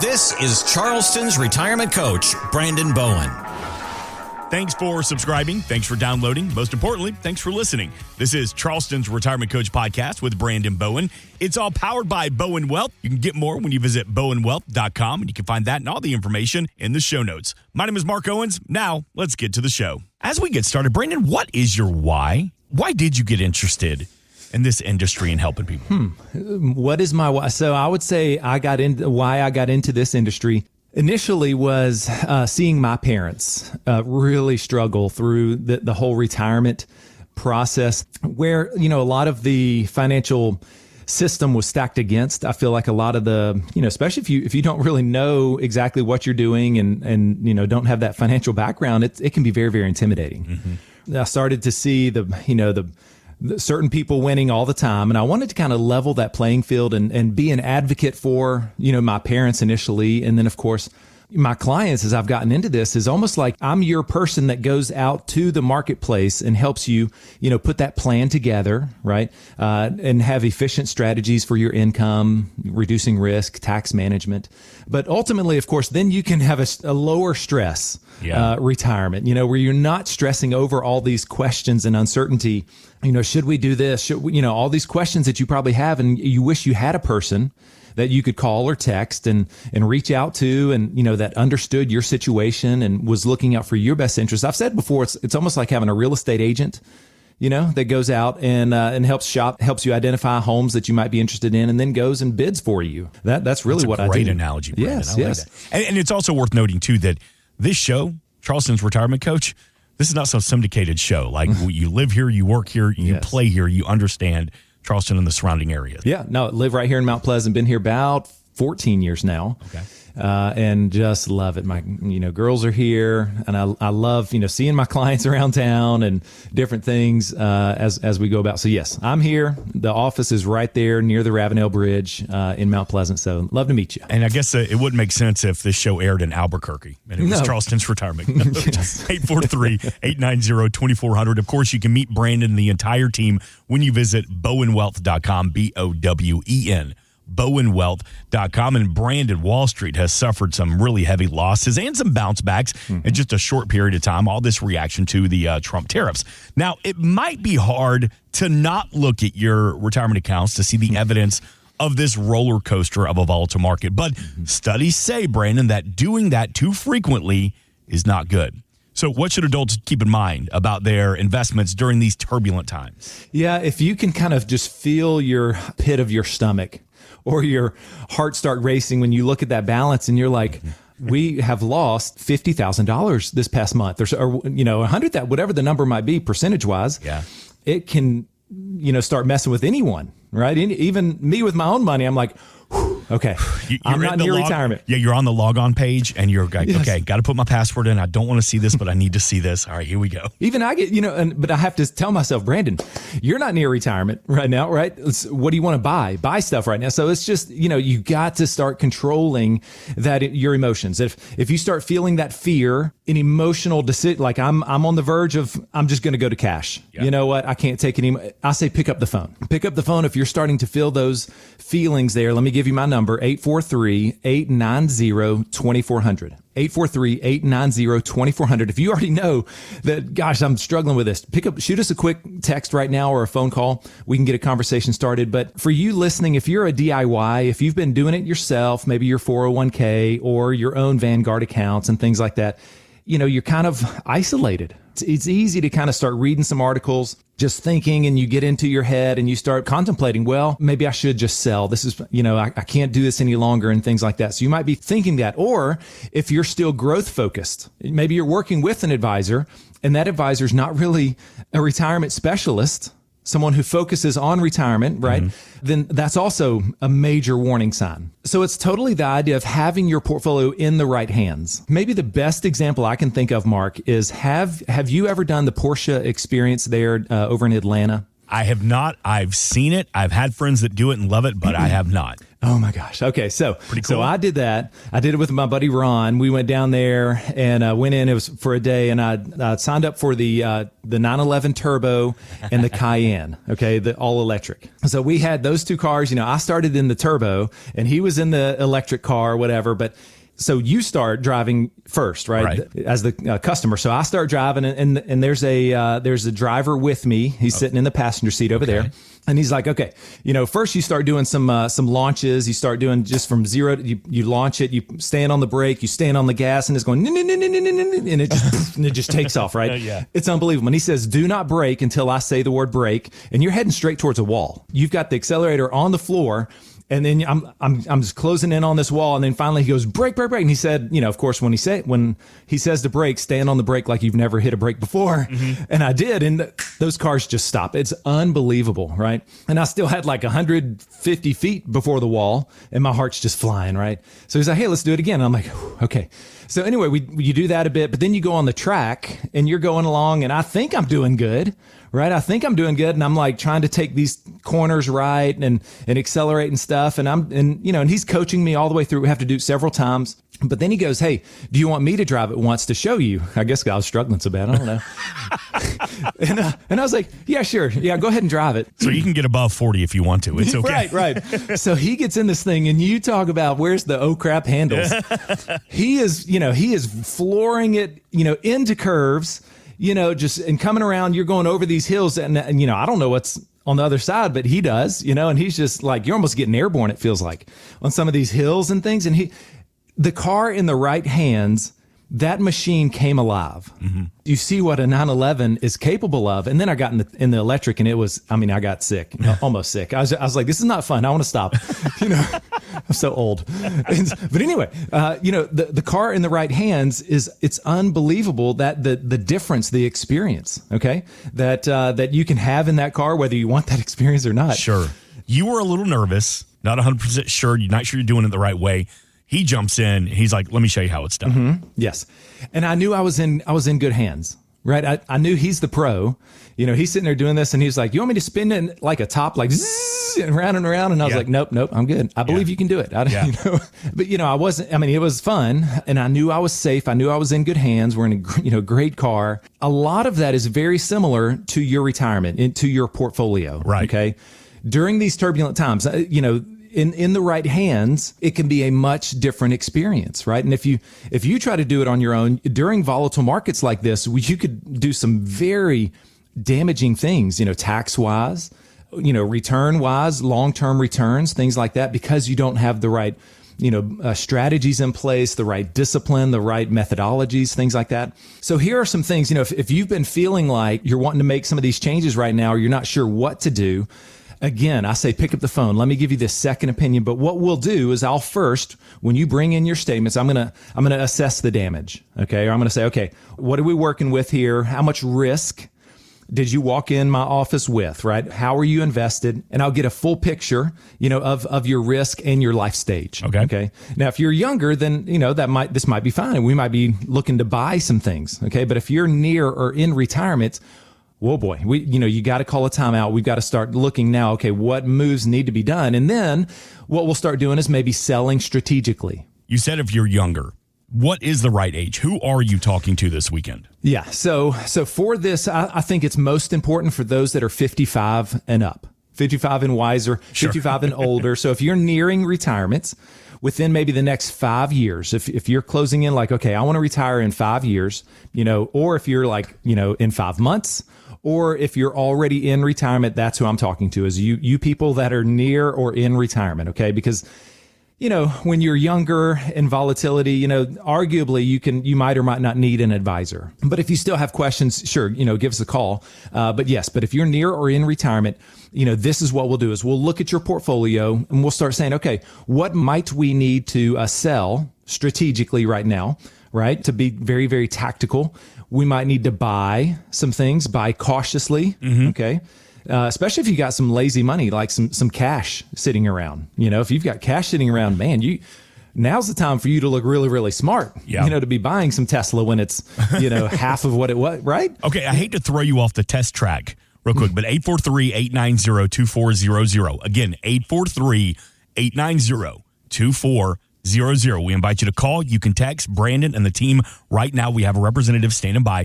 This is Charleston's retirement coach, Brandon Bowen. Thanks for subscribing. Thanks for downloading. Most importantly, thanks for listening. This is Charleston's Retirement Coach Podcast with Brandon Bowen. It's all powered by Bowen Wealth. You can get more when you visit bowenwealth.com, and you can find that and all the information in the show notes. My name is Mark Owens. Now, let's get to the show. As we get started, Brandon, what is your why? Why did you get interested in this industry and helping people? What is my why? So I would say why I got into this industry initially was seeing my parents really struggle through the whole retirement process where, a lot of the financial system was stacked against. I feel like a lot of the, especially if you don't really know exactly what you're doing and don't have that financial background, it can be very, very intimidating. Mm-hmm. I started to see the certain people winning all the time. And I wanted to kind of level that playing field and be an advocate for, my parents initially. And then, of course, my clients, as I've gotten into this, is almost like I'm your person that goes out to the marketplace and helps you, put that plan together, right? And have efficient strategies for your income, reducing risk, tax management. But ultimately, of course, then you can have a lower stress retirement, where you're not stressing over all these questions and uncertainty. Should we do this? Should we, all these questions that you probably have, and you wish you had a person that you could call or text and reach out to, and that understood your situation and was looking out for your best interest. I've said before, it's almost like having a real estate agent, that goes out and helps you identify homes that you might be interested in, and then goes and bids for you. That's really what I do. Great analogy, Brandon. Yes, I like that. And it's also worth noting too that this show, Charleston's Retirement Coach, this is not some syndicated show. Like you live here, you work here, you play here, you understand Charleston and the surrounding areas. Yeah, no, live right here in Mount Pleasant. Been here about 14 years now. Okay. And just love it. My, girls are here, and I love, seeing my clients around town and different things as we go about. So yes, I'm here. The office is right there near the Ravenel Bridge in Mount Pleasant. So love to meet you. And I guess it wouldn't make sense if this show aired in Albuquerque and it was Charleston's Retirement. 843-890-2400. Of course, you can meet Brandon and the entire team when you visit bowenwealth.com, BOWEN. bowenwealth.com. And Brandon, Wall Street has suffered some really heavy losses and some bounce backs in just a short period of time. All this reaction to the Trump tariffs. Now, it might be hard to not look at your retirement accounts to see the evidence of this roller coaster of a volatile market. But studies say, Brandon, that doing that too frequently is not good. So what should adults keep in mind about their investments during these turbulent times? Yeah, if you can kind of just feel your pit of your stomach or your heart start racing when you look at that balance and you're like, we have lost $50,000 this past month or 100,000, whatever the number might be percentage wise. Yeah, it can, start messing with anyone, right? Even me with my own money, I'm like, okay, I'm not near retirement. Yeah, you're on the log on page and you're like, okay, got to put my password in. I don't want to see this, but I need to see this. All right, here we go. Even I get, but I have to tell myself, Brandon, you're not near retirement right now, right? What do you want to buy? Buy stuff right now. So it's just, you got to start controlling your emotions. If you start feeling that fear, an emotional decision, like I'm on the verge of, I'm just going to go to cash. Yeah. You know what? I can't take any. I say pick up the phone. Pick up the phone if you're starting to feel those feelings there. Let me give you my number, 843-890-2400. 843-890-2400. If you already know that, gosh, I'm struggling with this, shoot us a quick text right now or a phone call. We can get a conversation started. But for you listening, if you're a DIY, if you've been doing it yourself, maybe your 401k or your own Vanguard accounts and things like that, you're kind of isolated. It's easy to kind of start reading some articles, just thinking, and you get into your head and you start contemplating, well, maybe I should just sell. This is, I can't do this any longer and things like that. So you might be thinking that. Or if you're still growth focused, maybe you're working with an advisor and that advisor is not really a retirement specialist, someone who focuses on retirement, right? Then that's also a major warning sign. So it's totally the idea of having your portfolio in the right hands. Maybe the best example I can think of, Mark, is have you ever done the Porsche experience there over in Atlanta? I have not. I've seen it. I've had friends that do it and love it, but I have not. Oh my gosh. Okay. So, Pretty cool. so I did that. I did it with my buddy Ron. We went down there and went in. It was for a day, and I signed up for the 911 Turbo and the Cayenne. Okay, the all electric. So we had those two cars. I started in the Turbo, and he was in the electric car, or whatever. But so you start driving first, right? As the customer. So I start driving, and there's a driver with me. He's sitting in the passenger seat over there. And he's like, okay, first you start doing some launches. You start doing just from zero. You launch it. You stand on the brake. You stand on the gas, and it's going, and it just takes off, right? Yeah. It's unbelievable. And he says, do not brake until I say the word brake. And you're heading straight towards a wall. You've got the accelerator on the floor. And then I'm just closing in on this wall, and then finally he goes, brake, brake, brake. And he said, of course, when he says to brake, stand on the brake like you've never hit a brake before. Mm-hmm. And I did, and those cars just stop. It's unbelievable, right? And I still had like 150 feet before the wall, and my heart's just flying, right? So he's like, hey, let's do it again. And I'm like, okay. So anyway, you do that a bit, but then you go on the track, and you're going along, and I think I'm doing good. Right. I think I'm doing good. And I'm like trying to take these corners right and accelerate and stuff. And he's coaching me all the way through. We have to do it several times. But then he goes, hey, do you want me to drive it once to show you? I guess I was struggling so bad. I don't know. and I was like, yeah, sure. Yeah, go ahead and drive it. So you can get above 40 if you want to. It's okay. Right. So he gets in this thing, and you talk about where's the oh crap handles. He is flooring it, into curves. And coming around, you're going over these hills, and I don't know what's on the other side, but he does, and he's just like, you're almost getting airborne, it feels like, on some of these hills and things. And the car in the right hands, that machine came alive. Mm-hmm. You see what a 911 is capable of. And then I got in the electric, and I got sick, almost sick. I was like, this is not fun. I want to stop. I'm so old. But anyway, the car in the right hands it's unbelievable that the difference, the experience, okay, that you can have in that car, whether you want that experience or not. Sure. You were a little nervous, not 100% sure. You're not sure you're doing it the right way. He jumps in. He's like, let me show you how it's done. Mm-hmm. Yes. And I knew I was in good hands, right? I knew he's the pro. He's sitting there doing this, and he's like, you want me to spin it like a top, like zzz, and around and around? And I was like, nope, I'm good. I believe you can do it. But I wasn't, it was fun, and I knew I was safe. I knew I was in good hands. We're in a great car. A lot of that is very similar to your retirement, to your portfolio. Right. Okay. During these turbulent times, in the right hands, it can be a much different experience, right? And if you try to do it on your own during volatile markets like this, you could do some very damaging things, tax wise, return wise, long-term returns, things like that, because you don't have the right, strategies in place, the right discipline, the right methodologies, things like that. So here are some things, if you've been feeling like you're wanting to make some of these changes right now, or you're not sure what to do. Again, I say pick up the phone. Let me give you this second opinion. But what we'll do is I'll first, when you bring in your statements, I'm gonna assess the damage. Okay, or I'm gonna say, okay, what are we working with here? How much risk did you walk in my office with? Right? How are you invested? And I'll get a full picture, of your risk and your life stage. Okay. Now, if you're younger, then this might be fine. We might be looking to buy some things. Okay, but if you're near or in retirement, whoa, boy, you got to call a timeout. We've got to start looking now. Okay, what moves need to be done? And then what we'll start doing is maybe selling strategically. You said if you're younger, what is the right age? Who are you talking to this weekend? Yeah, so for this, I think it's most important for those that are 55 and up, 55 and wiser, sure. 55 and older. So if you're nearing retirement within maybe the next 5 years, if you're closing in like, okay, I want to retire in 5 years, or if you're like, in 5 months, or if you're already in retirement, that's who I'm talking to, is you people that are near or in retirement, okay? Because, when you're younger in volatility, arguably you might or might not need an advisor. But if you still have questions, sure, give us a call. But if you're near or in retirement, this is what we'll do is we'll look at your portfolio and we'll start saying, okay, what might we need to sell strategically right now, right? To be very, very tactical. We might need to buy some things, buy cautiously, okay? Especially if you got some lazy money, like some cash sitting around. If you've got cash sitting around, man, now's the time for you to look really, really smart. Yeah. To be buying some Tesla when it's, half of what it was, right? Okay, I hate to throw you off the test track real quick, but 843-890-2400. Again, 843 890-2400. We invite you to call. You can text Brandon and the team right now. We have a representative standing by.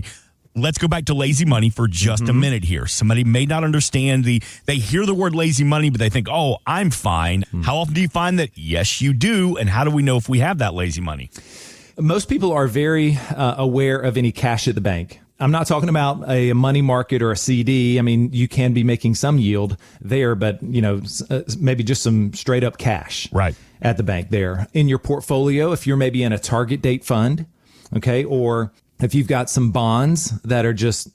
Let's go back to lazy money for just a minute here. Somebody may not understand they hear the word lazy money, but they think, oh, I'm fine. How often do you find that? Yes, you do. And how do we know if we have that lazy money? Most people are very aware of any cash at the bank. I'm not talking about a money market or a CD. I mean, you can be making some yield there, but maybe just some straight up cash at the bank there. In your portfolio, if you're maybe in a target date fund, okay, or if you've got some bonds that are just,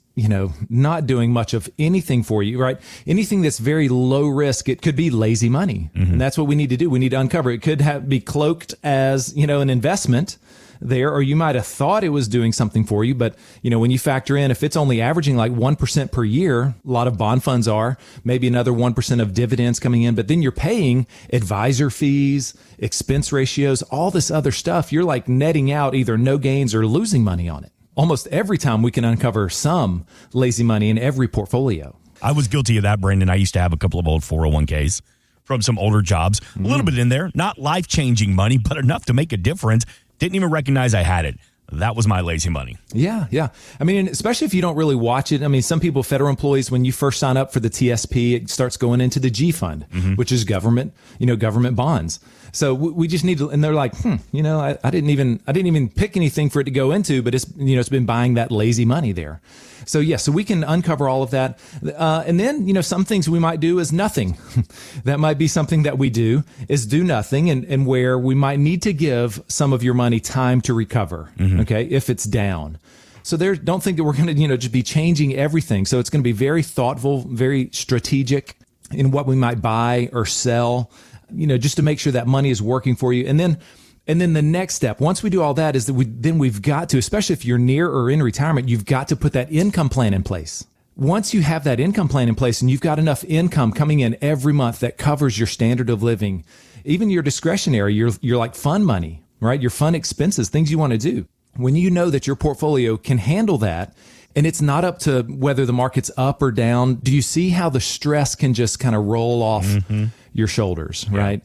not doing much of anything for you, right? Anything that's very low risk, it could be lazy money. And that's what we need to do. We need to uncover. It could be cloaked as, an investment there, or you might have thought it was doing something for you. But, when you factor in, if it's only averaging like 1% per year, a lot of bond funds are, maybe another 1% of dividends coming in, but then you're paying advisor fees, expense ratios, all this other stuff. You're like netting out either no gains or losing money on it. Almost every time we can uncover some lazy money in every portfolio. I was guilty of that, Brandon. I used to have a couple of old 401ks from some older jobs, a little bit in there, not life-changing money, but enough to make a difference. Didn't even recognize I had it. That was my lazy money. Yeah. I mean, especially if you don't really watch it. I mean, some people, federal employees, when you first sign up for the TSP, it starts going into the G fund, which is government, government bonds. So we just need to, and they're like, I didn't even pick anything for it to go into, but it's been buying that lazy money there. So so we can uncover all of that. And then, some things we might do is nothing. That might be something that we do is do nothing, and where we might need to give some of your money time to recover. Okay. If it's down. So don't think that we're going to, just be changing everything. So it's going to be very thoughtful, very strategic in what we might buy or sell, just to make sure that money is working for you. And then the next step, once we do all that, is that we've got to, especially if you're near or in retirement, you've got to put that income plan in place. Once you have that income plan in place and you've got enough income coming in every month that covers your standard of living, even your discretionary, your like fun money, right? Your fun expenses, things you want to do. When you know that your portfolio can handle that, and it's not up to whether the market's up or down, do you see how the stress can just kind of roll off your shoulders, right?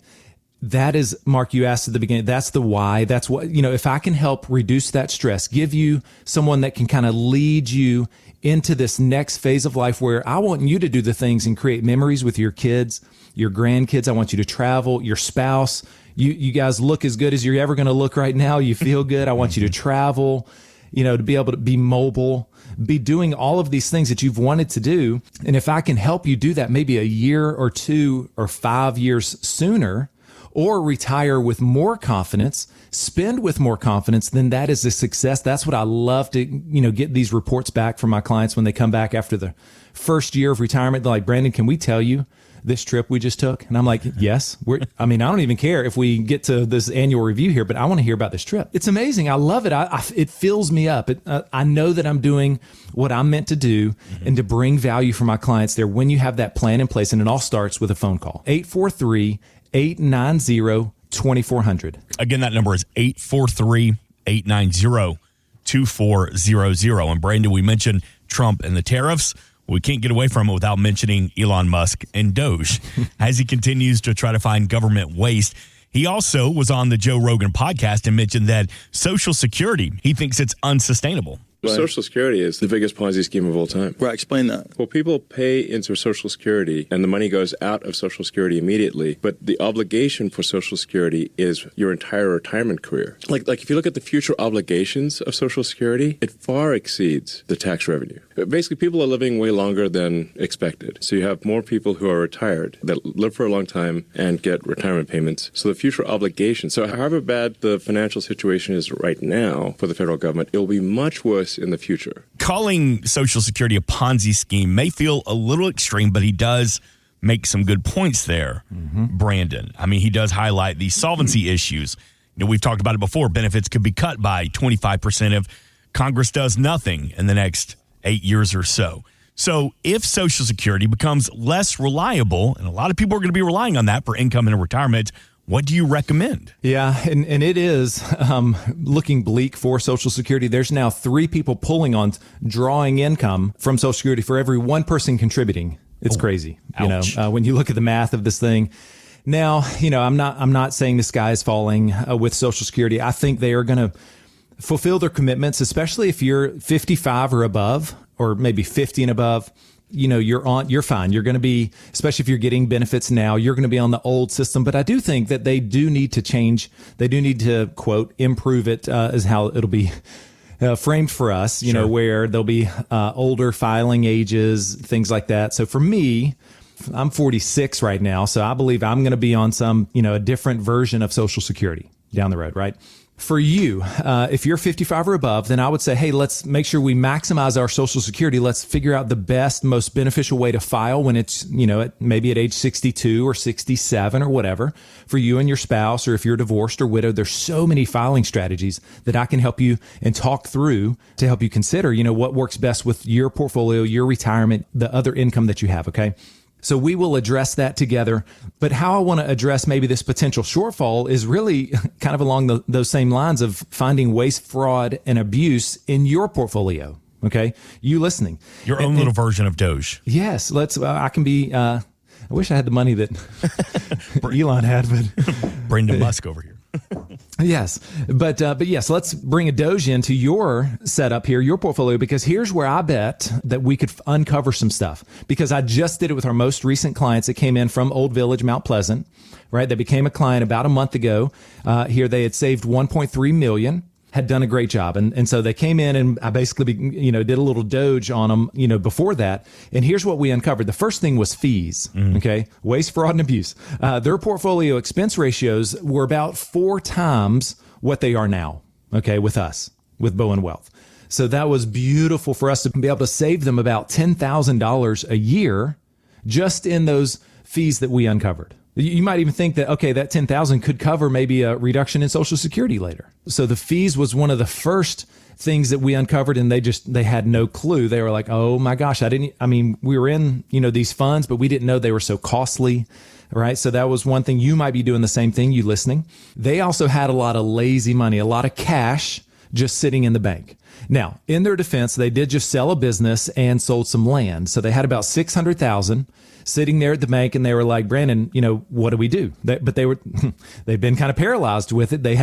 That is, Mark, you asked at the beginning, that's the why. That's what, if I can help reduce that stress, give you someone that can kind of lead you into this next phase of life where I want you to do the things and create memories with your kids, your grandkids. I want you to travel, your spouse. You guys look as good as you're ever going to look right now. You feel good. I want you to travel, to be able to be mobile, be doing all of these things that you've wanted to do. And if I can help you do that maybe a year or 2 or 5 years sooner, or retire with more confidence, spend with more confidence, then that is a success. That's what I love to, get these reports back from my clients when they come back after the first year of retirement. They're like, Brandon, can we tell you this trip we just took? And I'm like, yes. I don't even care if we get to this annual review here, but I want to hear about this trip. It's amazing. I love it. It fills me up. I know that I'm doing what I'm meant to do and to bring value for my clients there when you have that plan in place. And it all starts with a phone call. 843-890-2400. Again, that number is 843-890-2400. And Brandon, we mentioned Trump and the tariffs. We can't get away from it without mentioning Elon Musk and Doge as he continues to try to find government waste. He also was on the Joe Rogan podcast and mentioned that Social Security, he thinks it's unsustainable. Social Security is the biggest Ponzi scheme of all time. Right, explain that. Well, people pay into Social Security and the money goes out of Social Security immediately, but the obligation for Social Security is your entire retirement career. Like if you look at the future obligations of Social Security, it far exceeds the tax revenue. Basically, people are living way longer than expected. So you have more people who are retired that live for a long time and get retirement payments. So the future obligation, so however bad the financial situation is right now for the federal government, it will be much worse in the future. Calling Social Security a Ponzi scheme may feel a little extreme, but he does make some good points there, Brandon. I mean, he does highlight the solvency issues. We've talked about it before. Benefits could be cut by 25% if Congress does nothing in the next 8 years or so. So if Social Security becomes less reliable, and a lot of people are going to be relying on that for income and retirement, what do you recommend? Yeah, and it is looking bleak for Social Security. There's now 3 people pulling on drawing income from Social Security for every 1 person contributing. It's crazy. Ouch. When you look at the math of this thing. Now, I'm not saying the sky is falling with Social Security. I think they are going to fulfill their commitments, especially if you're 55 or above, or maybe 50 and above. You're fine. You're going to be, especially if you're getting benefits now, you're going to be on the old system. But I do think that they do need to change. They do need to, quote, improve it, is how it'll be framed for us, Sure. where there'll be older filing ages, things like that. So for me, I'm 46 right now. So I believe I'm going to be on some, a different version of Social Security down the road, right? For you, if you're 55 or above, then I would say, hey, let's make sure we maximize our Social Security. Let's figure out the best, most beneficial way to file when it's, maybe at age 62 or 67 or whatever for you and your spouse, or if you're divorced or widowed. There's so many filing strategies that I can help you and talk through to help you consider, what works best with your portfolio, your retirement, the other income that you have. Okay. So we will address that together. But how I want to address maybe this potential shortfall is really kind of along those same lines of finding waste, fraud, and abuse in your portfolio. Okay. You listening. Your own little version of Doge. Yes. I can be, I wish I had the money that Elon had, but Brendan Musk over here. Yes. But yes, let's bring a Doge into your setup here, your portfolio, because here's where I bet that we could uncover some stuff, because I just did it with our most recent clients that came in from Old Village, Mount Pleasant, right? They became a client about a month ago. Here they had saved 1.3 million. Had done a great job. And so they came in, and I basically, did a little Doge on them, before that. And here's what we uncovered. The first thing was fees. Okay. Waste, fraud, and abuse. Their portfolio expense ratios were about 4 times what they are now. Okay. With us, with Bowen Wealth. So that was beautiful for us to be able to save them about $10,000 a year just in those fees that we uncovered. You might even think that, okay, that 10,000 could cover maybe a reduction in Social Security later. So the fees was one of the first things that we uncovered, and they had no clue. They were like, oh my gosh, we were in, these funds, but we didn't know they were so costly. Right. So that was one thing. You might be doing the same thing, you listening. They also had a lot of lazy money, a lot of cash just sitting in the bank. Now, in their defense, they did just sell a business and sold some land. So they had about $600,000 sitting there at the bank, and they were like, Brandon, what do we do? They've been kind of paralyzed with it. They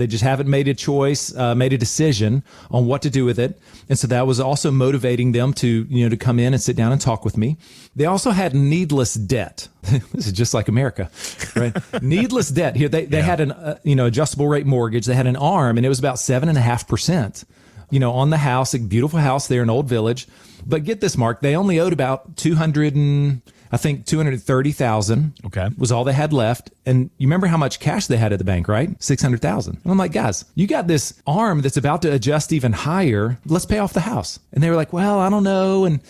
just haven't made a choice, made a decision on what to do with it. And so that was also motivating them to come in and sit down and talk with me. They also had needless debt. This is just like America, right? Needless debt here. They had an, adjustable rate mortgage. They had an ARM, and it was about 7.5%. On the house, a beautiful house there in Old Village. But get this, Mark, they only owed about $230,000. Okay. Was all they had left. And you remember how much cash they had at the bank, right? $600,000. And I'm like, guys, you got this ARM that's about to adjust even higher. Let's pay off the house. And they were like, well, I don't know. And,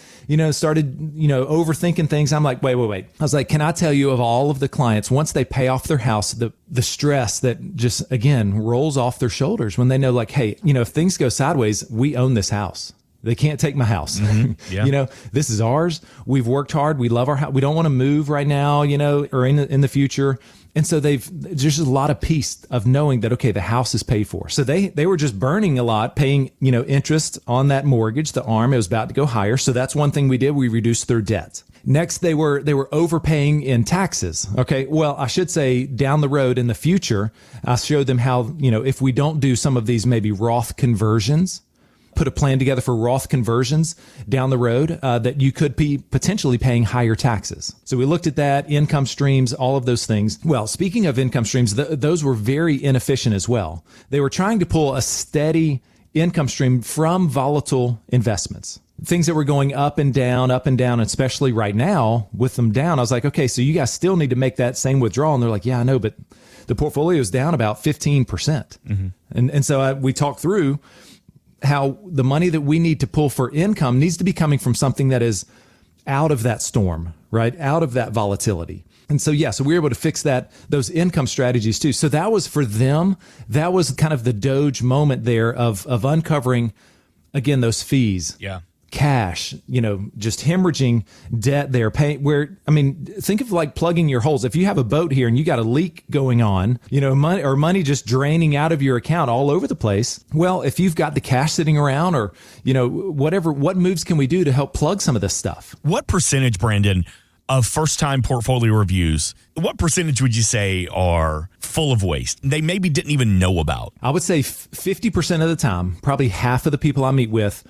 started, overthinking things. I'm like, wait. I was like, can I tell you, of all of the clients, once they pay off their house, the stress that just, again, rolls off their shoulders when they know, like, hey, if things go sideways, we own this house. They can't take my house. Mm-hmm. Yeah. This is ours. We've worked hard. We love our house. We don't want to move right now, or in the future. And so there's just a lot of peace of knowing that, okay, the house is paid for. So they were just burning a lot, paying, interest on that mortgage, the ARM. It was about to go higher. So that's one thing we did. We reduced their debt. Next, they were overpaying in taxes. Okay. Well, I should say down the road in the future, I showed them how, if we don't do some of these maybe Roth conversions, put a plan together for Roth conversions down the road, that you could be potentially paying higher taxes. So we looked at that, income streams, all of those things. Well, speaking of income streams, those were very inefficient as well. They were trying to pull a steady income stream from volatile investments, things that were going up and down, especially right now with them down. I was like, okay, so you guys still need to make that same withdrawal. And they're like, yeah, I know, but the portfolio is down about 15%. Mm-hmm. And so we talked through how the money that we need to pull for income needs to be coming from something that is out of that storm, right? Out of that volatility. And so, so we were able to fix those income strategies too. So that was for them. That was kind of the Doge moment there of uncovering, again, those fees. Yeah. Cash, just hemorrhaging debt there. Think of like plugging your holes. If you have a boat here and you got a leak going on, money just draining out of your account all over the place. Well, if you've got the cash sitting around or, whatever, what moves can we do to help plug some of this stuff? What percentage, Brandon, of first-time portfolio reviews, what percentage would you say are full of waste they maybe didn't even know about? I would say 50% of the time, probably half of the people I meet with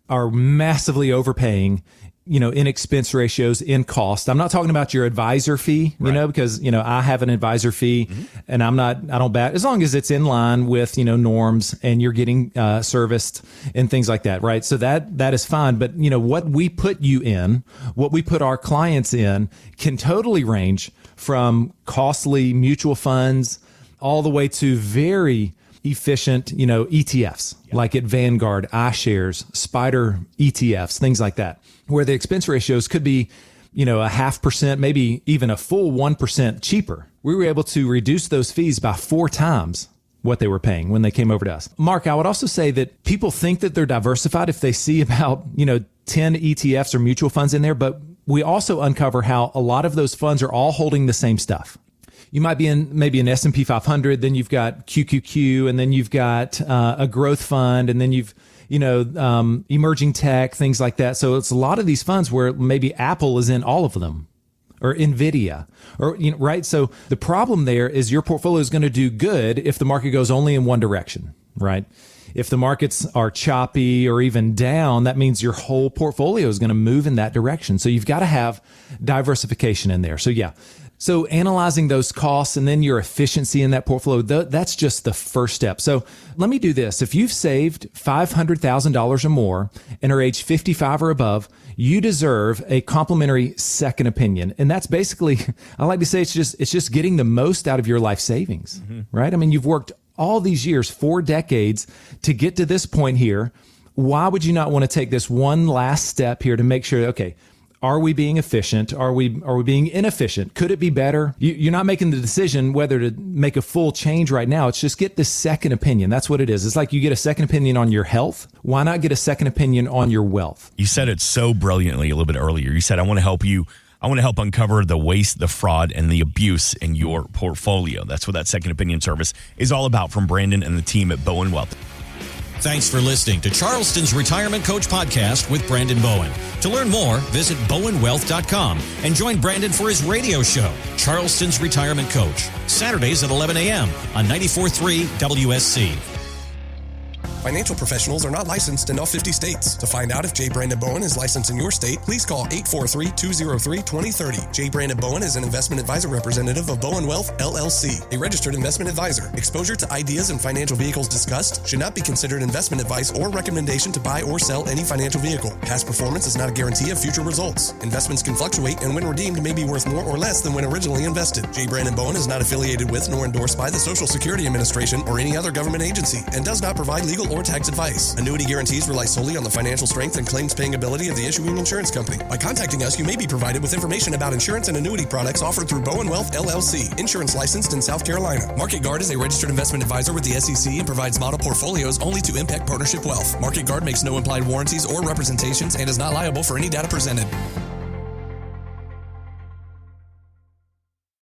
are massively overpaying, in expense ratios, in cost. I'm not talking about your advisor fee, because, I have an advisor fee and I don't bat as long as it's in line with, norms and you're getting serviced and things like that. Right. So that is fine. But, what we put you in, what we put our clients in can totally range from costly mutual funds all the way to very efficient, ETFs like at Vanguard, iShares, Spider ETFs, things like that, where the expense ratios could be, 0.5%, maybe even a full 1% cheaper. We were able to reduce those fees by 4 times what they were paying when they came over to us. Mark, I would also say that people think that they're diversified if they see about, 10 ETFs or mutual funds in there, but we also uncover how a lot of those funds are all holding the same stuff. You might be in maybe an S&P 500, then you've got QQQ, and then you've got a growth fund, and then you've, emerging tech, things like that. So it's a lot of these funds where maybe Apple is in all of them, or NVIDIA, or, right? So the problem there is your portfolio is going to do good if the market goes only in one direction, right? If the markets are choppy or even down, that means your whole portfolio is going to move in that direction. So you've got to have diversification in there. So yeah. So analyzing those costs and then your efficiency in that portfolio, that's just the first step. So let me do this. If you've saved $500,000 or more and are age 55 or above, you deserve a complimentary second opinion. And that's basically, I like to say, it's just getting the most out of your life savings, right? I mean, you've worked all these years, 4 decades to get to this point here. Why would you not want to take this one last step here to make sure, okay, are we being efficient? Are we being inefficient? Could it be better? You're not making the decision whether to make a full change right now. It's just get the second opinion. That's what it is. It's like you get a second opinion on your health. Why not get a second opinion on your wealth? You said it so brilliantly a little bit earlier. You said, I want to help you. I want to help uncover the waste, the fraud, and the abuse in your portfolio. That's what that second opinion service is all about from Brandon and the team at Bowen Wealth. Thanks for listening to Charleston's Retirement Coach Podcast with Brandon Bowen. To learn more, visit bowenwealth.com and join Brandon for his radio show, Charleston's Retirement Coach, Saturdays at 11 a.m. on 94.3 WSC. Financial professionals are not licensed in all 50 states. To find out if J. Brandon Bowen is licensed in your state, please call 843-203-2030. J. Brandon Bowen is an investment advisor representative of Bowen Wealth, LLC, a registered investment advisor. Exposure to ideas and financial vehicles discussed should not be considered investment advice or recommendation to buy or sell any financial vehicle. Past performance is not a guarantee of future results. Investments can fluctuate and when redeemed may be worth more or less than when originally invested. J. Brandon Bowen is not affiliated with nor endorsed by the Social Security Administration or any other government agency and does not provide legal or tax advice. Annuity guarantees rely solely on the financial strength and claims paying ability of the issuing insurance company. By contacting us, you may be provided with information about insurance and annuity products offered through Bowen Wealth, LLC, insurance licensed in South Carolina. Market Guard is a registered investment advisor with the SEC and provides model portfolios only to Impact Partnership Wealth. Market Guard makes no implied warranties or representations and is not liable for any data presented.